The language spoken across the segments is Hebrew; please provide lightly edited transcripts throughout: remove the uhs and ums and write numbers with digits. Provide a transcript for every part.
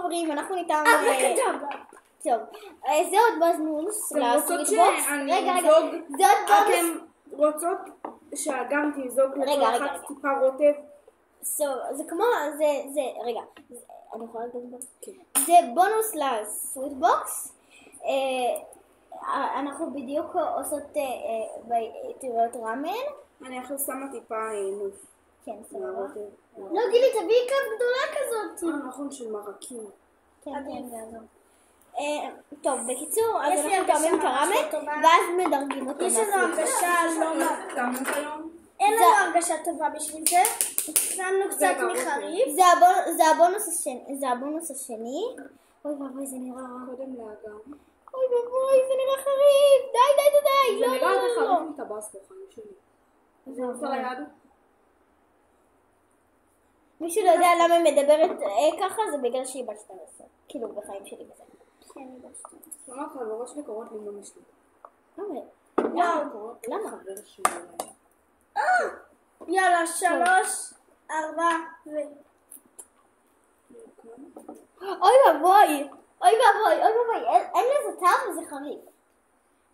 חברים, אנחנו ניתן... טוב, זה עוד בזנוס. אתם רוצות שאני אמזוג? אתם רוצות שגם תמזוג לכל אחת טיפה רוטב? זה כמו, רגע, אני יכולה לדבר? זה בונוס לסוויט בוקס. אנחנו בדיוק עושות טבעות ראמן. אני עכשיו שמה טיפה נוף. כן, סבבה. לא גילי, תביאי כף גדולה כזאת. נכון, של מרקים. כן, זה יעזור. טוב, בקיצור, אז אנחנו טועמים את הראמן, ואז מדרגים אותו. יש לנו הרגשה לא טעמת היום? אין לנו הרגשה טובה בשביל זה. שמנו קצת מחריף. זה הבונוס השני. אוי ואבוי, זה נראה רע. קודם לאגם. אוי ואבוי, זה נראה חריף. די. זה נראה את החריף עם טבסקו, חיים שלי. זה נמצא ליד? מישהו לא יודע למה היא מדברת ככה, זה בגלל שהיא בת 12. כאילו בחיים שלי בזה. כן, היא בת 12. למה חברות שלי קוראות לי אמא שלי? למה? חבר שלי. יאללה, 3, 4 ו... אוי ואבוי, אין לזה טעם וזה חריף.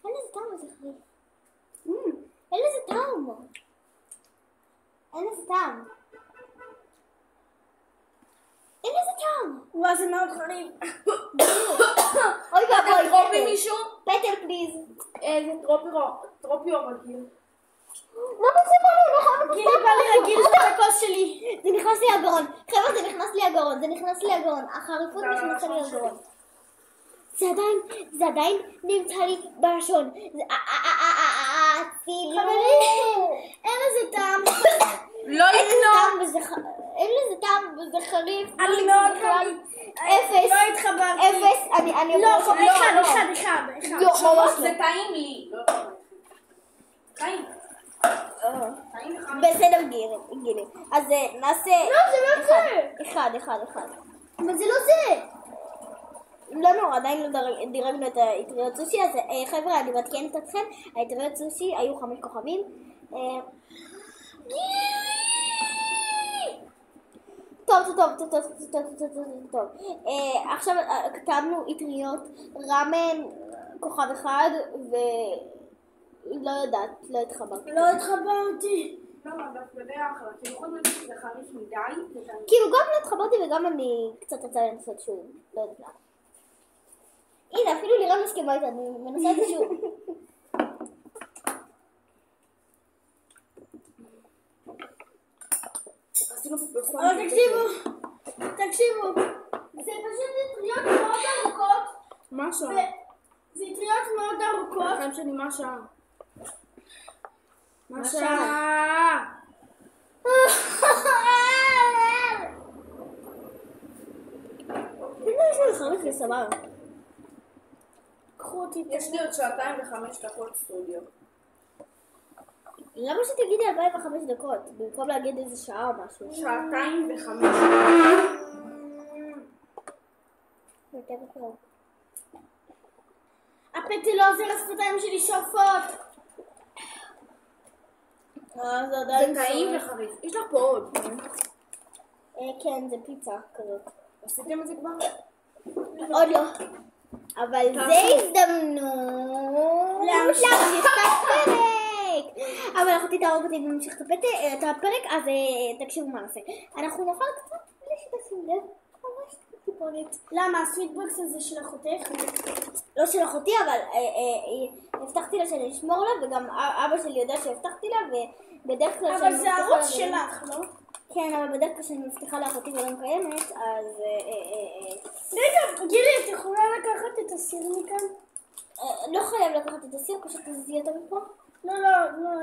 אין לזה טעם. וואו, זה מאוד חריף. אוי ואבוי, טרופי מישהו? פטל פליז. זה טרופי או רגיל? למה זה בא לי? לא חייבת גילי בא לי רגיל את הכוס שלי. זה נכנס לי לגרון. חבר'ה, זה נכנס לי לגרון. החריפות נכנסה לי לגרון. זה עדיין נמצא לי בלשון. חברים, אין לזה טעם. לא לקנות. אין לזה טעם וזה חריף. אני מאוד חריף. אפס. לא התחברתי. אפס. אני לא, אחד. ממש זה טעים לי. טעים. בסדר גילי. אז נעשה... לא, זה לא זה. אחד. אבל זה לא זה. לא נורא, עדיין לא דירגנו את האטריות סושי, אז חבר'ה, אני מתקנת אתכם, האטריות סושי היו 5 כוכבים. טוב. עכשיו כתבנו אטריות ראמן כוכב 1, ולא יודעת, לא התחברתי. לא התחברתי. לא, דווקא די אחלה, כי בכל זאת זה חריף מדי. כאילו גם לא התחברתי וגם אני קצת רוצה לנסות שוב, לא יודעת למה. הנה, אפילו לירון מסכימה איתה, אני מנסה את זה שוב. אבל תקשיבו, זה פשוט אטריות מאוד ארוכות. מה השעה? זה אטריות מאוד ארוכות. חיים שלי, מה השעה? מה השעה? סבבה. קחו אותי. יש לי עוד 2:05 סטודיו. למה שתגידי 45 דקות, במקום להגיד איזה שעה או משהו? 2:05. הפטי לא עוזר לשפתיים שלי שופות. זה טעים וחריף. יש לך פה עוד. כן, זה פיצה כזאת. עשיתם את זה כבר? עוד לא. אבל זה הזדמנות להמשיך את הפרק. אבל אנחנו תתערבתי ונמשיך את הפרק, אז תקשיבו מה נעשה. אנחנו נאכל קצת בלי שתשים לב. ממש טיפונית. למה? הסוויטבוקס הזה של אחותך? לא של אחותי, אבל הבטחתי לה שאני אשמור לה, וגם אבא שלי יודע שהבטחתי לה, ובדרך כלל אבל זה ערוץ שלך, לא? כן, אבל בדרך כלל שאני מבטיחה לאחותי ולא מקיימת, אז... רגע, גילי, את יכולה לקחת את הסיר מכאן? לא חייב לקחת את הסיר, פשוט תזיזי אותו מפה. לא,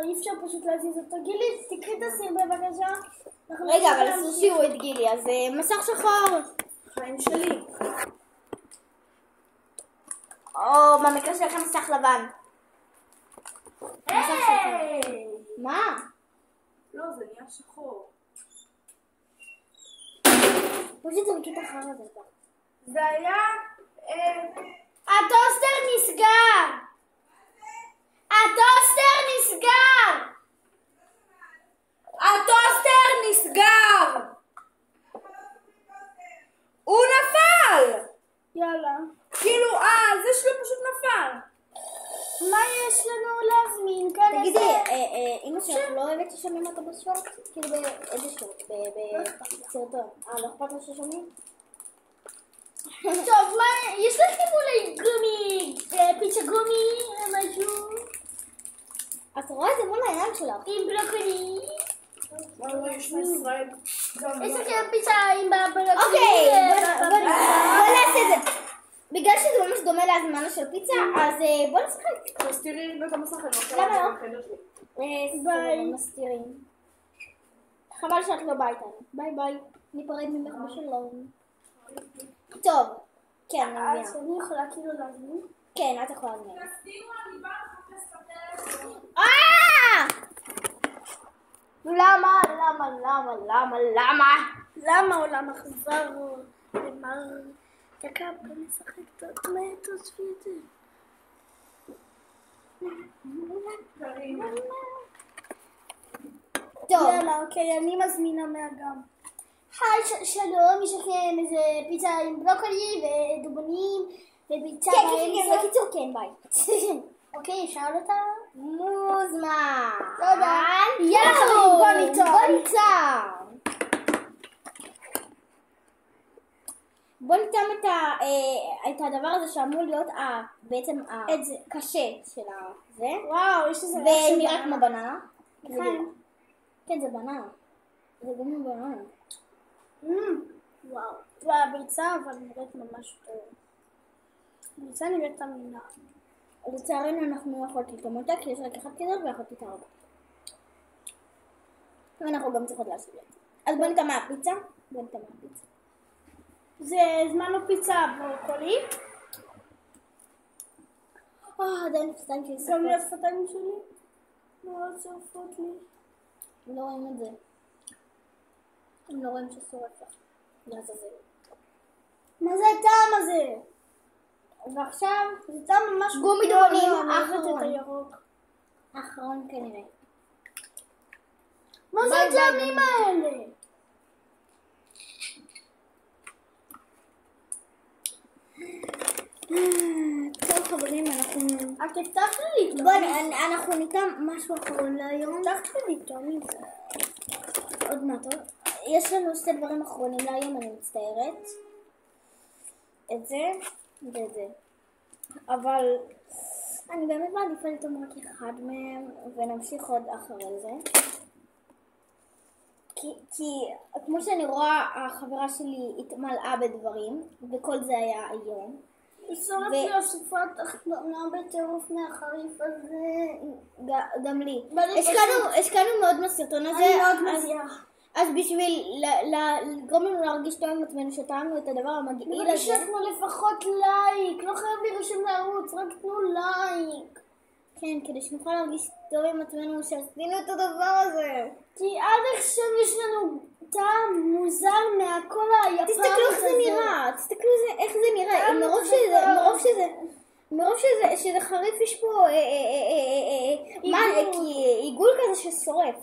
אי אפשר פשוט להזיז אותו. גילי, תקחי את הסיר בבקשה. רגע, אבל השאירו את גילי, אז מסך שחור. חיים שלי. או, במקרה שלכם מסך לבן. מה? לא, זה נהיה שחור. פשוט תרקי את החר הזה. זה היה... הטוסטר נסגר! הטוסטר נסגר! הטוסטר נסגר! הוא נפל! יאללה. כאילו, זה שלו פשוט נפל. מה יש לנו להזמין? כאן תגידי, אמא שלך לא אוהבת ששומעים אותה בשורט? כאילו באיזה שורט? בסרטון. לא אכפת לה ששומעים? טוב, מה, יש לך חיבולי גומי, פיצה גומי, משהו, את רואה את זה מול העיניים שלך. עם בלוקולי. יש מישראל. יש לכם פיצה עם בלוקולי. אוקיי, בוא נעשה את זה. בגלל שזה ממש דומה להזמנה של פיצה, אז בוא נשחק. תסתירי את המסך, אני רוצה למה לא? בחדר שלי. ביי. מסתירים. חבל שאת לא באה איתנו. ביי ביי. ניפרד ממך בשלום. טוב. כן, אני אז מבינה. אני יכולה כאילו להזמין? כן, את יכולה להזמין. תסתירו, אני באה לחפש בטלפון. למה עולם אכזר למר יקר משחק תעזבי את זה. טוב. יאללה, אוקיי, אני מזמינה מהגם. היי, שלום, יש לכם איזה פיצה עם ברוקולי ודובונים וביצה כן, בקיצור כן, ביי. אוקיי, שאל אותה? מוזמן. תודה. יאללה חברים, בוא ניצור. בוא ניתן את הדבר הזה שאמור להיות בעצם הקשה של זה. וואו, יש איזה זה נראה כמו בננה. כן. כן, זה בננה. זה גם בננה. וואו. והביצה אבל נראית ממש טוב. הביצה נראית אמינה. לצערנו אנחנו לא יכולת לטעום אותה כי יש רק אחד כזה ויכולתי את הרבה. ואנחנו גם צריכות לעשות את זה. אז בוא ניתן מהפיצה. זה זמן הפיצה ברוקולי. עדיין הפסטיים שלי גם שפות. לשפתיים שלי. מאוד שרפות לי. לא רואים את זה. הם לא רואים ששורף לך. לעזאזל. מה זה הטעם הזה? ועכשיו זה טעם ממש גומי גדול, דובונים אני אוהבת האחרון. את הירוק. האחרון כנראה. מה זה ביי, ביי, הטעמים ביי. האלה? טוב חברים, את הבטחת לי טוב. אנחנו ניתן משהו אחרון להיום. הבטחת לי טוב מזה. עוד מעט. יש לנו שתי דברים אחרונים להיום, אני מצטערת. את זה ואת זה. אבל אני באמת מעדיפה לטעום רק אחד מהם ונמשיך עוד אחרי זה. כי כמו שאני רואה, החברה שלי התמלאה בדברים, וכל זה היה היום. היא שורף לי הסופה התחתונה בטירוף מהחריף הזה. גם לי. בלי השקענו מאוד בסרטון הזה. אני מאוד מזיעה. אז בשביל לגרום לנו להרגיש טוב עם עצמנו שטעמנו את הדבר המגעיל הזה. בבקשה תנו לפחות לייק. לא חייב להירשם לערוץ, רק תנו לייק. כן, כדי שנוכל להרגיש טוב עם עצמנו שעשינו את הדבר הזה. כי עד עכשיו יש לנו טעם מוזר מהכל היפן. תסתכלו איך זה נראה, תסתכלו איך זה נראה. מרוב שזה חריף יש פה עיגול כזה ששורף.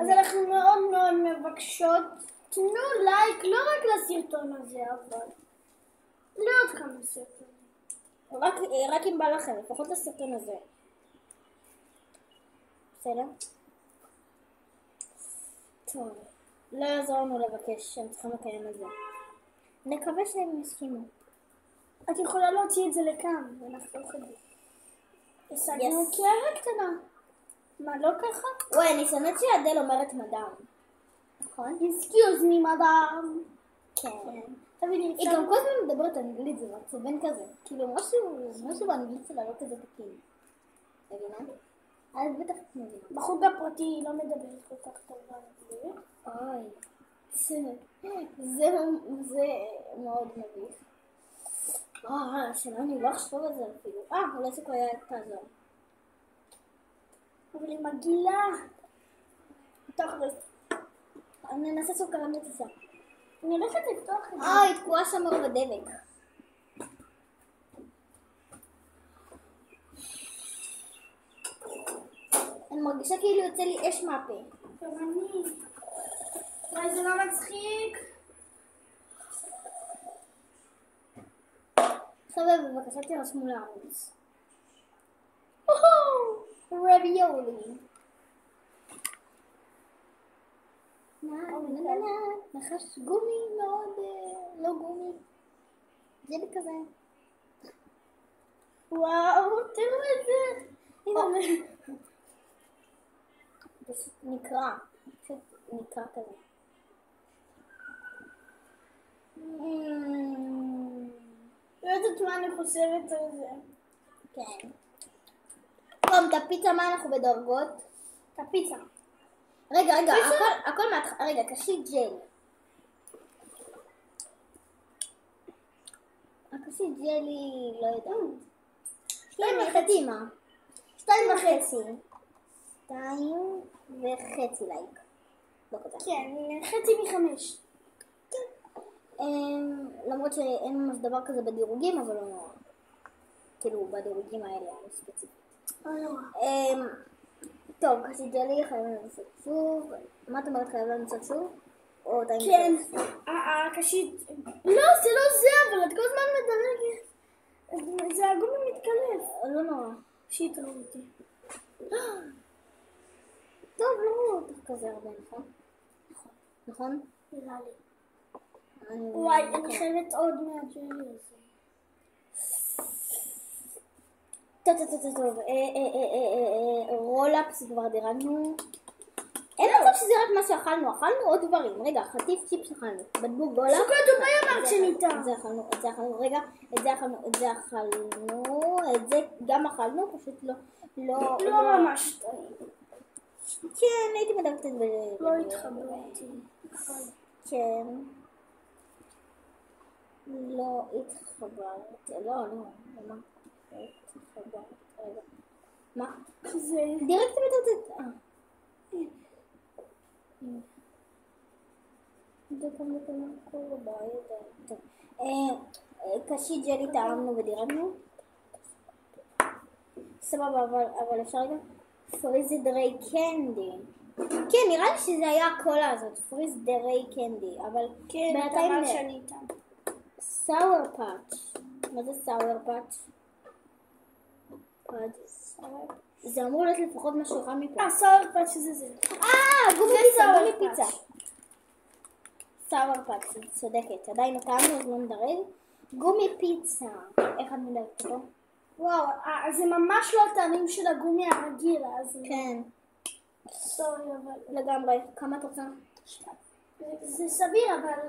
אז אנחנו מאוד מאוד מבקשות, תנו לייק לא רק לסרטון הזה, אבל לעוד כמה סרטונים. רק אם בא לכם, לפחות לסרטון הזה. בסדר? טוב, לא יעזור לנו לבקש שהם צריכים לקיים את זה. נקווה שהם יסכימו. את יכולה להוציא את זה לכאן, ונחתוך את זה. השגנו קערה קטנה. מה, לא ככה? וואי, אני שונאת שאדל אומרת מדאם. נכון? Excuse me, מדאם. כן. תביני, היא גם כל הזמן מדברת אנגלית, זה מעצבן כזה. כאילו, משהו באנגלית שלה לא כזה תקין. מבינה? אז בטח את מבינה. בחוג הפרטי היא לא מדברת כל כך טובה אנגלית. אוי. זה מאוד מביך. שלא אני לא אחשוב על זה אפילו. אולי זה כבר היה תעזור. אבל היא מגעילה. תכלס. אני נעשה סוכר מטיסה. אני הולכת לפתוח את זה. היא תקועה שם מרוב הדבק. אני מרגישה כאילו יוצא לי אש מהפה. גם אני. וואי, זה לא מצחיק. חבר'ה, בבקשה תירשמו לערוץ. רביולי. נחש גומי מאוד, לא גומי. זה בכזה. וואו, תראו את זה. פשוט נקרא. פשוט נקרא כזה. לא יודעת מה אני חושבת על זה. כן. טוב, את הפיצה, מה אנחנו בדרגות? את הפיצה. רגע, הכל מהתחלה. רגע, קשית ג'ל. הקשית ג'לי, לא יודעת. 2.5 מה? 2.5. 2.5 לייק. לא כזה. כן, 1/5. למרות שאין ממש דבר כזה בדירוגים, אבל לא נורא. כאילו, בדירוגים האלה, ספציפית. טוב, קשית ג'לי, חייבים לנסות שוב. מה את אומרת, חייבים לנסות שוב? או אתה כן, הקשית... לא, זה לא זה, אבל את כל הזמן מדרגת. זה הגומי מתקלף. לא נורא. שיתראו אותי. טוב, לא רואה אותך כזה הרבה, נכון? נכון? נראה לי. וואי, אני חייבת עוד מהג'לי הזה. טוב, רולאפס כבר דירגנו. אין מצב שזה רק מה שאכלנו, אכלנו עוד דברים. רגע, חטיף צ'יפס אכלנו, בדבוק גולה. שוקולד דובאי אמרת שניתן. את זה אכלנו, רגע, את זה אכלנו, את זה גם אכלנו, פשוט לא ממש טעים. כן, הייתי מדברת את זה. לא התחברתי. כן. לא התחברתי, לא. מה? זה... דירקט מדברת... קשית ג'לי טעמנו ודירקנו. סבבה, אבל אפשר רגע? פריז דרי קנדי. כן, נראה לי שזה היה הקולה הזאת, פריז דרי קנדי, אבל כן, בינתיים אתה שאני איתם. סאואר פאץ'. מה זה סאואר פאץ'? זה אמור להיות לפחות משהו רע מפה. סאואר פאץ' זה. גומי פיצה. סאואר פאץ', צודקת. עדיין אותנו, אז לא נדרג. גומי פיצה. איך את מדברת פה? וואו, זה ממש לא הטעמים של הגומי הרגיל, אז... כן. סורי, אבל... לגמרי. כמה את רוצה? זה סביר, אבל...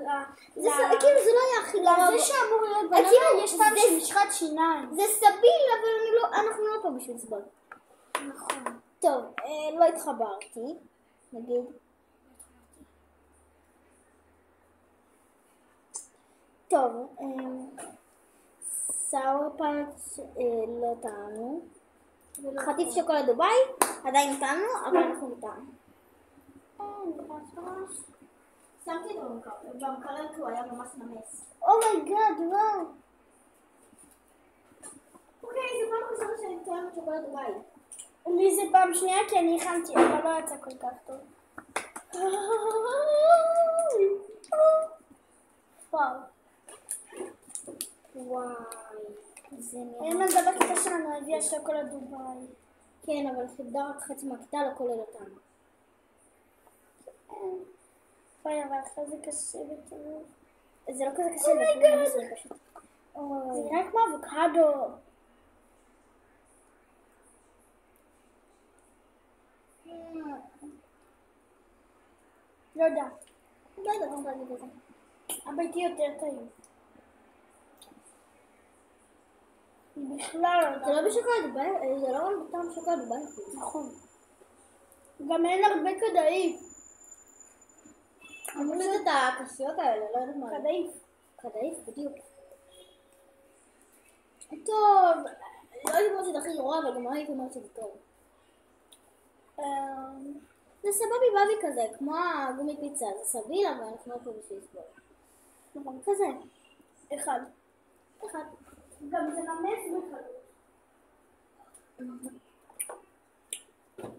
כאילו זה לא היה הכי גרוע. זה שאמור להיות בננה, יש פעם שמשחת שיניים. זה סביל, אבל אנחנו לא פה בשביל סבול. נכון. טוב, לא התחברתי. נגיד. טוב, סאואר פאץ' לא טענו. חטיף שוקולד דובאי, עדיין טענו, אבל אנחנו טענו. שמתי את במקרר כי הוא היה ממש נמס. אומייגאד, וואו. אוקיי, זה פעם ראשונה שאני טענו שוקולד דובאי. לי זה פעם שנייה כי אני הכנתי, אבל לא יצא כל כך טוב. וואי, זה נראה. אין מנדה בכיתה שלנו, הביאה שוקולד דובאי. כן, אבל חידה רק חצי מהכיתה לא כולל אותנו. וואי, אבל אחרי זה קשה בטירוף. זה לא כזה קשה, זה פשוט. זה נראה כמו אבוקדו. לא יודע. לא יודעת איך להגיד את זה. הביתי יותר טעים. בכלל לא. זה לא בשוקולד דובאי, זה לא רק בטעם שוקולד דובאי. נכון. גם אין הרבה כדאיף. אמרו לי את הקשיות האלה, לא יודעת מה. כדאיף. כדאיף, בדיוק. טוב, לא הייתי אומרת שזה הכי גרוע, אבל גם לא הייתי אומרת שזה טוב. זה סבבי בבי כזה, כמו הגומי פיצה, זה סביל, אבל אנחנו לא פה בשביל לסבור. נכון, כזה. אחד. גם זה נמס בקלות.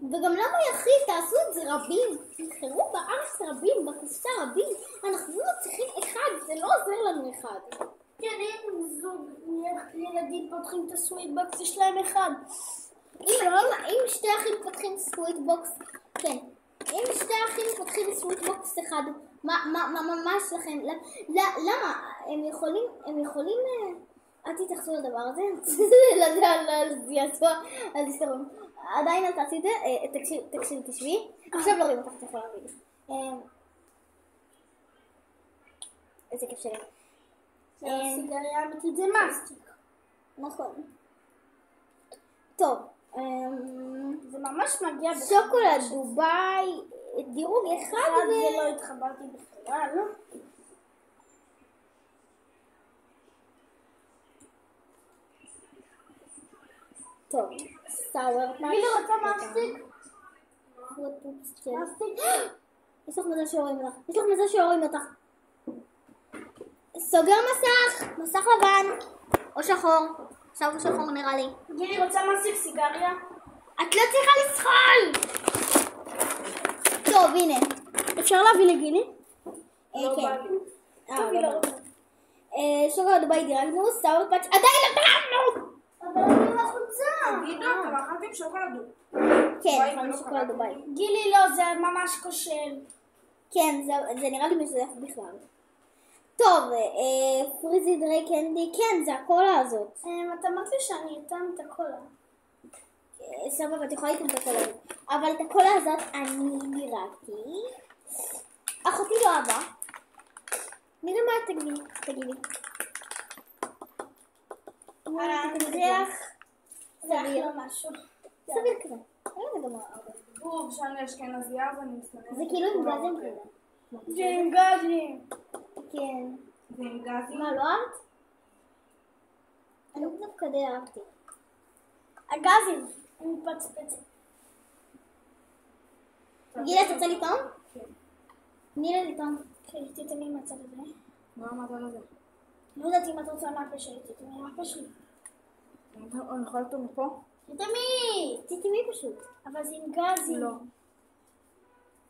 וגם למה יחיד? תעשו את זה רבים. תבחרו בארץ רבים, בקופסה רבים. אנחנו לא צריכים אחד, זה לא עוזר לנו אחד. כן, זוג ילדים פותחים את הסוויטבוקס, יש להם אחד. אם שתי אחים פותחים סוויטבוקס, כן. אם שתי אחים פותחים סוויטבוקס אחד, מה יש לכם? למה? הם יכולים... אל תתייחסו לדבר הזה. אז יסתרון. עדיין אל תעשי את זה. תקשיב, תשבי. עכשיו לא רואים אותך, אתה יכול להגיד. איזה כיף שלי. סיגריה אמיתית זה מסטיק. נכון. טוב. זה ממש מגיע שוקולד דובאי, דירוג אחד ולא התחברתי בכלל, לא? טוב, סאואר פאץ'. גילי רוצה מסטיק? מסטיק? יש לך מזל שרואים אותך. סוגר מסך לבן או שחור. עכשיו שחור נראה לי. גילי רוצה מסטיק סיגריה? את לא צריכה לסחול! טוב, הנה. אפשר להביא לגילי? כן. שוקולד דובאי דירגנו, סאואר פאץ' עדיין נתנו! אבל אני לחוצה. תגידו, אתם אכלתם שוקולד דובאי? כן, אכלנו שוקולד דובאי. גילי לא, זה ממש כושל. כן, זה נראה לי מזויף בכלל. טוב, פריזי דרי קנדי, כן, זה הקולה הזאת. אתה אמרת לי שאני אתן את הקולה. סבבה, את יכולה לתת את הקולה הזאת. אבל את הקולה הזאת אני דירקתי. אחותי לא אהבה. נראה מה תגידי. סביר משהו. סביר כזה. אין לזה גם הרבה. טוב, שאני אשכנזייה ואני מסתננת. זה כאילו עם גזים כזה. זה עם גזים. כן. זה עם גזים? מה, לא אהבת? אני דווקא די אהבתי. הגזים. אני מתפצפצת. גילה, את רוצה לטעום? כן. תני לה לטעום. כן, תתני מהצד הזה. מה אמרת על זה? לא יודעת אם את רוצה מהפה שלי, תתני מהפה שלי. אני יכולה לטעום מפה? תטעמי פשוט. אבל זה עם גזים. לא.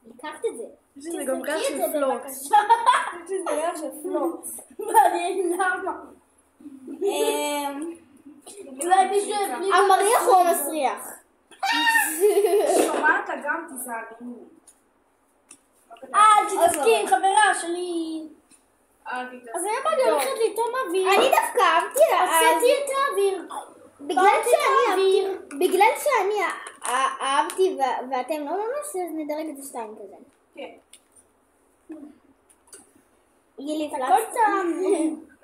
לקחת את זה. זה גם גז של זה פלוט. בבקשה. זה גז של פלוט. מעניין למה. אולי מישהו יפליט. המריח או המסריח? שומעת גם תיזהרי. תתעסקי עם חברה שלי. אז למה אני הולכת לטעום אוויר? אני דווקא אהבתי. עשיתי את האוויר. בגלל שאני אהבתי ואתם לא ממש, אז נדרג את זה 2 כזה. כן. יהיה לי הכל פלאס. טעם.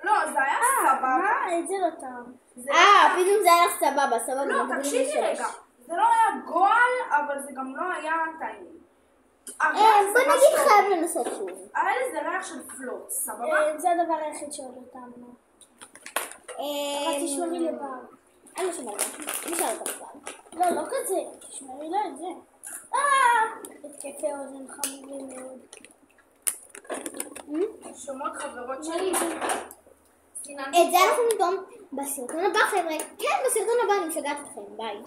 לא, זה היה סבבה. מה? את זה לא טעם. פתאום זה היה לך סבבה. לא, תקשיבי רגע. זה לא היה גועל, אבל זה גם לא היה טעים. בוא נגיד חייב לנסות שוב. היה לזה ריח של פלוט, סבבה? זה הדבר היחיד שעוד לא טעם. אבל תשמרי לבד. אני לא שומעת. נשאר אותך כבר. לא כזה. תשמרי לה את זה. התקפי אוזן חמורים מאוד. שומעות חברות שלי. את זה אנחנו נדום בסרטון הבא, חבר'ה. כן, בסרטון הבא אני משגעת אתכם. ביי.